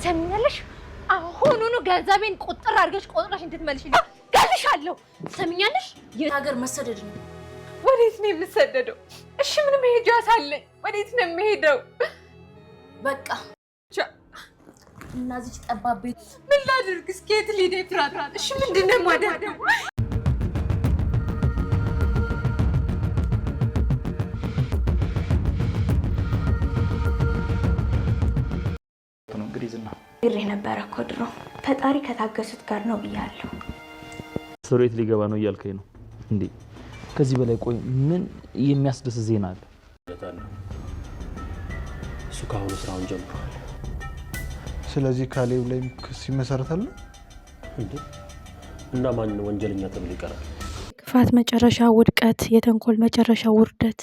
ሰምኛለሽ? አሁኑኑ ገንዘቤን ቁጥር አድርገሽ ቆጥረሽ እንድትመልሽልኝ ገልሻለሁ። ሰምኛለሽ? የሀገር መሰደድ ነው። ወዴት ነው የምሰደደው? እሺ ምን መሄጃ ሳለኝ ወዴት ነው የምሄደው? በቃ እና እዚህ ጠባብ ቤት ምን ላድርግ? እስኪ የት ልሂድ? ፍራፍራ እሺ ምንድን ነው የማደርገው? ግሬ ነበረ እኮ ድሮ ፈጣሪ ከታገሱት ጋር ነው ብያለሁ። ሶሬት ሊገባ ነው እያልከኝ ነው እንዴ? ከዚህ በላይ ቆይ ምን የሚያስደስት ዜና አለ? እሱ ካሁኑ ስራውን ጀምሯል። ስለዚህ ካሌብ ላይ ክስ ይመሰረታል እንዴ? እና ማን ወንጀለኛ ተብሎ ይቀራል? ክፋት መጨረሻ ውድቀት፣ የተንኮል መጨረሻ ውርደት፣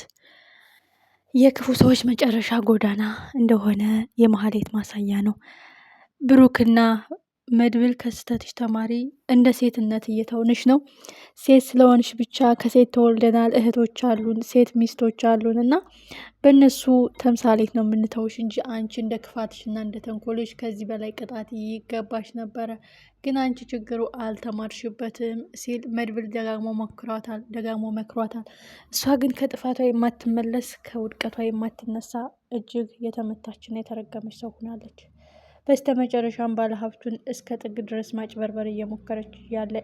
የክፉ ሰዎች መጨረሻ ጎዳና እንደሆነ የመሀሌት ማሳያ ነው። ብሩክና መድብል ከስተትሽ ተማሪ እንደ ሴትነት እየተውንሽ ነው። ሴት ስለሆንሽ ብቻ ከሴት ተወልደናል፣ እህቶች አሉን፣ ሴት ሚስቶች አሉን እና በእነሱ ተምሳሌት ነው የምንተውሽ እንጂ አንቺ እንደ ክፋትሽና እንደ ተንኮልሽ ከዚህ በላይ ቅጣት ይገባሽ ነበረ። ግን አንቺ ችግሩ አልተማርሽበትም ሲል መድብል ደጋግሞ መክሯታል። እሷ ግን ከጥፋቷ የማትመለስ ከውድቀቷ የማትነሳ እጅግ የተመታችና የተረገመች ሰው ሆናለች። በስተ መጨረሻም ባለሀብቱን እስከ ጥግ ድረስ ማጭበርበር እየሞከረች ያለ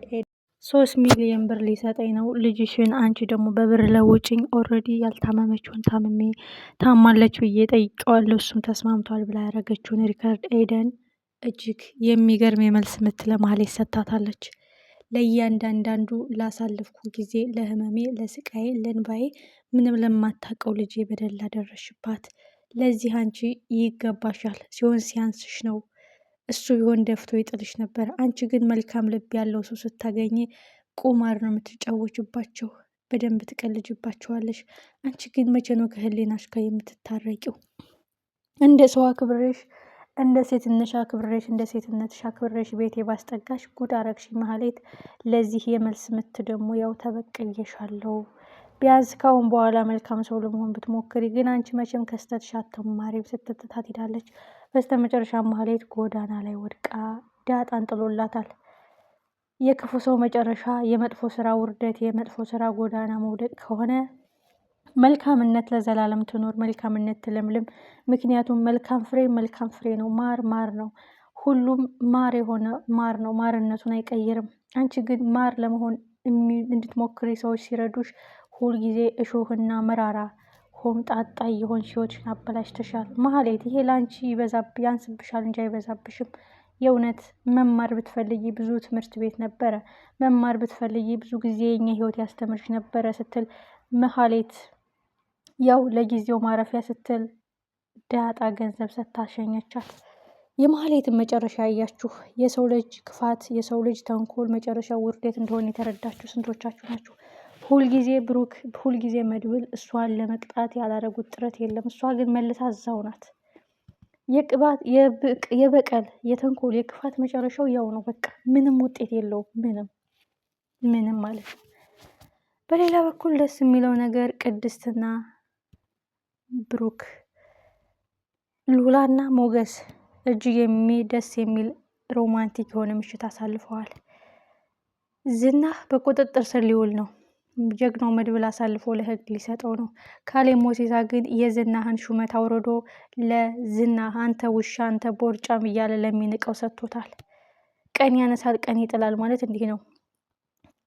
3 ሚሊዮን ብር ሊሰጠኝ ነው፣ ልጅሽን አንቺ ደግሞ በብር ለውጭኝ፣ ኦልሬዲ ያልታመመችውን ታምሜ ታማለች ብዬ ጠይቀዋለሁ፣ እሱም ተስማምቷል ብላ ያደረገችውን ሪከርድ ኤደን እጅግ የሚገርም የመልስ ምት ለመሀሌት ሰጥታታለች። ለእያንዳንዱ ላሳለፍኩ ጊዜ፣ ለህመሜ፣ ለስቃዬ፣ ለእንባዬ ምንም ለማታውቀው ልጄ በደል ላደረሽባት ለዚህ አንቺ ይገባሻል። ሲሆን ሲያንስሽ ነው። እሱ ቢሆን ደፍቶ ይጥልሽ ነበር። አንቺ ግን መልካም ልብ ያለው ሰው ስታገኝ ቁማር ነው የምትጫወችባቸው፣ በደንብ ትቀልጅባቸዋለሽ። አንቺ ግን መቼ ነው ከህሊናሽ ጋር የምትታረቂው? እንደ ሰው አክብሬሽ፣ እንደ ሴትነሽ አክብሬሽ፣ እንደ ሴትነትሽ አክብሬሽ ቤቴ ባስጠጋሽ ጉድ አረግሽ መሀሌት። ለዚህ የመልስ ምት ደግሞ ያው ተበቅዬሻለሁ። ቢያንስ ካሁን በኋላ መልካም ሰው ለመሆን ብትሞክሪ፣ ግን አንቺ መቼም ከስተትሽ አትማሪም ስትትታት ሄዳለች። በስተመጨረሻ መሀሌት ጎዳና ላይ ወድቃ ዳጣን ጥሎላታል። የክፉ ሰው መጨረሻ የመጥፎ ስራ ውርደት፣ የመጥፎ ስራ ጎዳና መውደቅ ከሆነ መልካምነት ለዘላለም ትኖር፣ መልካምነት ትለምልም። ምክንያቱም መልካም ፍሬ ነው። ማር ማር ነው። ሁሉም ማር የሆነ ማር ነው። ማርነቱን አይቀይርም። አንቺ ግን ማር ለመሆን እንድትሞክሪ ሰዎች ሲረዱሽ ሁልጊዜ እሾህና መራራ ሆምጣጣ የሆን ህይወትሽን አበላሽተሻል መሀሌት። ይሄ ለአንቺ ያንስብሻል እንጂ አይበዛብሽም። የእውነት መማር ብትፈልጊ ብዙ ትምህርት ቤት ነበረ፣ መማር ብትፈልጊ ብዙ ጊዜ የኛ ህይወት ያስተምርሽ ነበረ ስትል መሀሌት ያው ለጊዜው ማረፊያ ስትል ዳጣ ገንዘብ ሰታሸኘቻት። የመሀሌትን መጨረሻ ያያችሁ፣ የሰው ልጅ ክፋት፣ የሰው ልጅ ተንኮል መጨረሻ ውርደት እንደሆነ የተረዳችሁ ስንቶቻችሁ ናችሁ? ሁልጊዜ ብሩክ፣ ሁልጊዜ መድብል እሷን ለመቅጣት ያላረጉት ጥረት የለም። እሷ ግን መልሳ እዛው ናት። የበቀል የተንኮል የክፋት መጨረሻው ያው ነው። በቃ ምንም ውጤት የለውም። ምንም ማለት ነው። በሌላ በኩል ደስ የሚለው ነገር ቅድስትና ብሩክ፣ ሉላና ሞገስ እጅግ ደስ የሚል ሮማንቲክ የሆነ ምሽት አሳልፈዋል። ዝና በቁጥጥር ስር ሊውል ነው። ጀግናው መድብል አሳልፎ ለህግ ሊሰጠው ነው። ካሌብ ሞሲሳ ግን የዝናህን ሹመት አውርዶ ለዝና አንተ ውሻ፣ አንተ ቦርጫም እያለ ለሚንቀው ሰጥቶታል። ቀን ያነሳል ቀን ይጥላል ማለት እንዲህ ነው።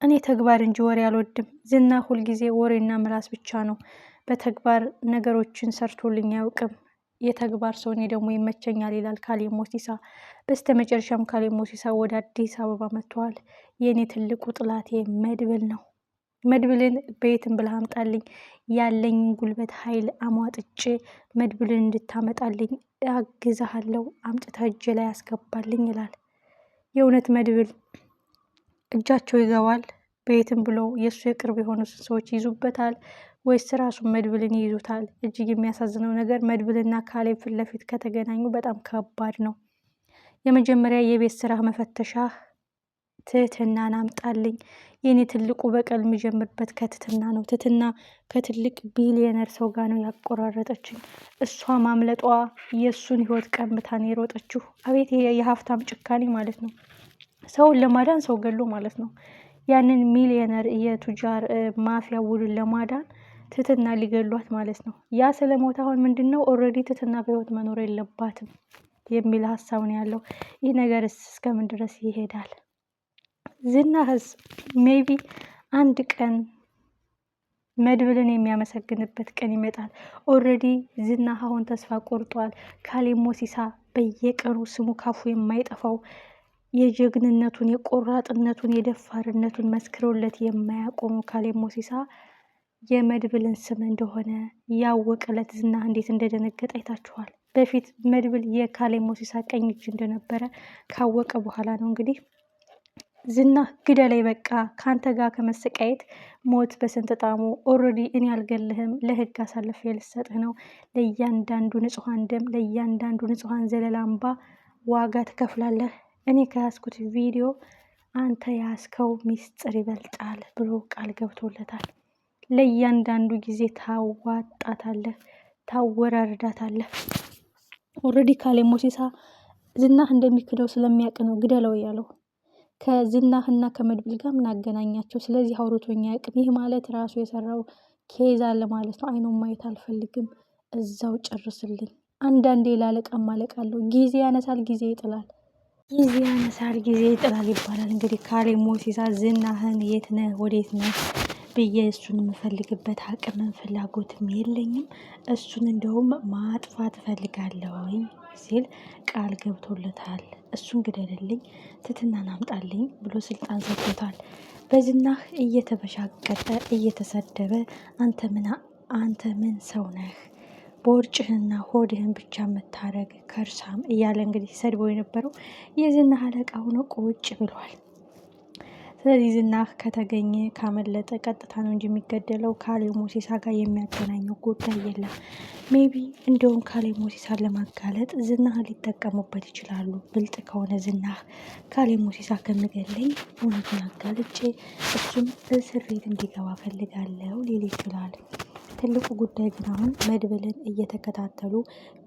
እኔ ተግባር እንጂ ወሬ አልወድም። ዝና ሁልጊዜ ወሬና ምላስ ብቻ ነው። በተግባር ነገሮችን ሰርቶልኝ አያውቅም። የተግባር ሰው እኔ ደግሞ ይመቸኛል ይላል ካሌብ ሞሲሳ። በስተመጨረሻም ካሌብ ሞሲሳ ወደ አዲስ አበባ መጥተዋል። የእኔ ትልቁ ጥላቴ መድብል ነው። መድብልን በየትም ብለህ አምጣልኝ፣ ያለኝን ጉልበት ኃይል አሟጥጬ መድብልን እንድታመጣልኝ አግዛሃለሁ፣ አምጥተህ እጅ ላይ ያስገባልኝ ይላል። የእውነት መድብል እጃቸው ይገባል? በየትም ብለው የእሱ የቅርብ የሆኑ ሰዎች ይዙበታል ወይስ ራሱን መድብልን ይይዙታል? እጅግ የሚያሳዝነው ነገር መድብልና ካሌብ ፊት ለፊት ከተገናኙ በጣም ከባድ ነው። የመጀመሪያ የቤት ስራ መፈተሻ ትህትናን አምጣልኝ። የኔ ትልቁ በቀል የሚጀምርበት ከትህትና ነው። ትህትና ከትልቅ ቢሊየነር ሰው ጋር ነው ያቆራረጠችኝ። እሷ ማምለጧ የእሱን ህይወት ቀምታ ነው የሮጠችው። አቤት የሀብታም ጭካኔ ማለት ነው። ሰውን ለማዳን ሰው ገሎ ማለት ነው። ያንን ሚሊየነር የቱጃር ማፊያ ውሉን ለማዳን ትህትና ሊገሏት ማለት ነው። ያ ስለሞት አሁን ምንድነው ኦልሬዲ ትህትና በህይወት መኖር የለባትም የሚል ሀሳብ ነው ያለው። ይህ ነገርስ እስከምን ድረስ ይሄዳል? ዝናህስ ሜቢ አንድ ቀን መድብልን የሚያመሰግንበት ቀን ይመጣል። ኦልሬዲ ዝናህ አሁን ተስፋ ቆርጧል። ካሌብ ሞሲሳ በየቀኑ ስሙ ካፉ የማይጠፋው የጀግንነቱን፣ የቆራጥነቱን፣ የደፋርነቱን መስክሮለት የማያቆሙ ካሌብ ሞሲሳ የመድብልን ስም እንደሆነ ያወቀለት ዝናህ እንዴት እንደደነገጠ አይታችኋል። በፊት መድብል የካሌብ ሞሲሳ ቀኝ እጅ እንደነበረ ካወቀ በኋላ ነው እንግዲህ ዝናህ ግደለኝ፣ በቃ ከአንተ ጋር ከመሰቃየት ሞት በስንት ጣሙ። ኦልሬዲ እኔ አልገልህም፣ ለህግ አሳልፌ ልሰጥህ ነው። ለእያንዳንዱ ንጹሐን ደም፣ ለእያንዳንዱ ንጹሐን ዘለላ እንባ ዋጋ ትከፍላለህ። እኔ ከያዝኩት ቪዲዮ አንተ ያዝከው ሚስጥር ይበልጣል ብሎ ቃል ገብቶለታል። ለእያንዳንዱ ጊዜ ታዋጣታለህ፣ ታወራርዳታለህ። ኦልሬዲ ካሌብ ሞሲሳ ዝናህ እንደሚክደው ስለሚያውቅ ነው ግደለው ያለው። ከዝናህና ከመድብል ጋር ምን አገናኛቸው? ስለዚህ አውርቶኛ ያውቅም። ይህ ማለት ራሱ የሰራው ኬዝ አለ ማለት ነው። አይኑን ማየት አልፈልግም፣ እዛው ጨርስልኝ። አንዳንዴ ላለቃም አለቃለሁ። ጊዜ ያነሳል፣ ጊዜ ይጥላል። ጊዜ ያነሳል፣ ጊዜ ይጥላል ይባላል። እንግዲህ ካሌብ ሞሲሳ ዝናህን የት ነህ ወዴት ነህ ብዬ እሱን የምፈልግበት አቅምም ፍላጎትም የለኝም። እሱን እንደውም ማጥፋት እፈልጋለሁ ሲል ቃል ገብቶለታል። እሱን ግደልልኝ፣ ትህትናን አምጣልኝ ብሎ ስልጣን ሰጥቶታል። በዝናህ እየተበሻቀጠ እየተሰደበ አንተ ምን ሰው ነህ? በወርጭህና ሆድህን ብቻ የምታረግ ከርሳም እያለ እንግዲህ ሰድቦ የነበረው የዝናህ አለቃ ሆኖ ቁጭ ብሏል። ስለዚህ ዝናህ ከተገኘ ካመለጠ ቀጥታ ነው እንጂ የሚገደለው ካሌብ ሞሲሳ ጋር የሚያገናኘው ጉዳይ የለም። ሜቢ እንደውም ካሌብ ሞሲሳን ለማጋለጥ ዝናህን ሊጠቀሙበት ይችላሉ። ብልጥ ከሆነ ዝናህ ካሌብ ሞሲሳ ከምገለኝ እውነቱን አጋልጬ እሱም እስር ቤት እንዲገባ ፈልጋለሁ ሊል ይችላል። ትልቁ ጉዳይ ግን አሁን መድብልን እየተከታተሉ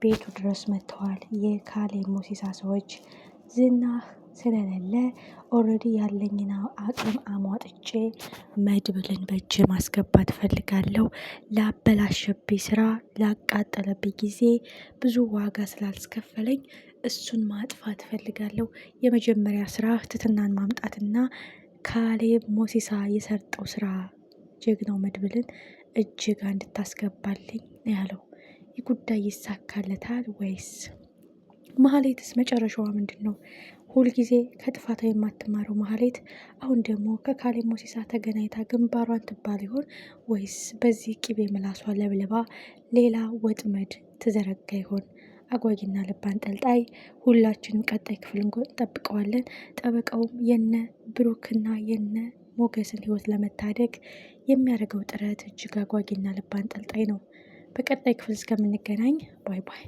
ቤቱ ድረስ መጥተዋል የካሌብ ሞሲሳ ሰዎች። ዝናህ ስለሌለ ኦልሬዲ ያለኝን አቅም አሟጥጬ መድብልን በእጅ ማስገባት ፈልጋለሁ። ላበላሸብኝ ስራ፣ ላቃጠለብኝ ጊዜ ብዙ ዋጋ ስላልስከፈለኝ እሱን ማጥፋት ፈልጋለሁ። የመጀመሪያ ስራ ትህትናን ማምጣትና ካሌብ ሞሲሳ የሰርጠው ስራ ጀግናው መድብልን እጅጋ እንድታስገባልኝ ያለው። ይህ ጉዳይ ይሳካለታል ወይስ? ማህሌትስ መጨረሻዋ ምንድን ነው? ሁልጊዜ ከጥፋቷ የማትማረው ማህሌት አሁን ደግሞ ከካሌብ ሞሲሳ ተገናኝታ ግንባሯን ትባል ይሆን ወይስ በዚህ ቅቤ ምላሷ ለብልባ ሌላ ወጥመድ ትዘረጋ ይሆን? አጓጊና ልብ አንጠልጣይ። ሁላችንም ቀጣይ ክፍል እንጠብቀዋለን። ጠበቃውም የነ ብሩክና የነ ሞገስን ህይወት ለመታደግ የሚያደርገው ጥረት እጅግ አጓጊና ልብ አንጠልጣይ ነው። በቀጣይ ክፍል እስከምንገናኝ ባይ ባይ።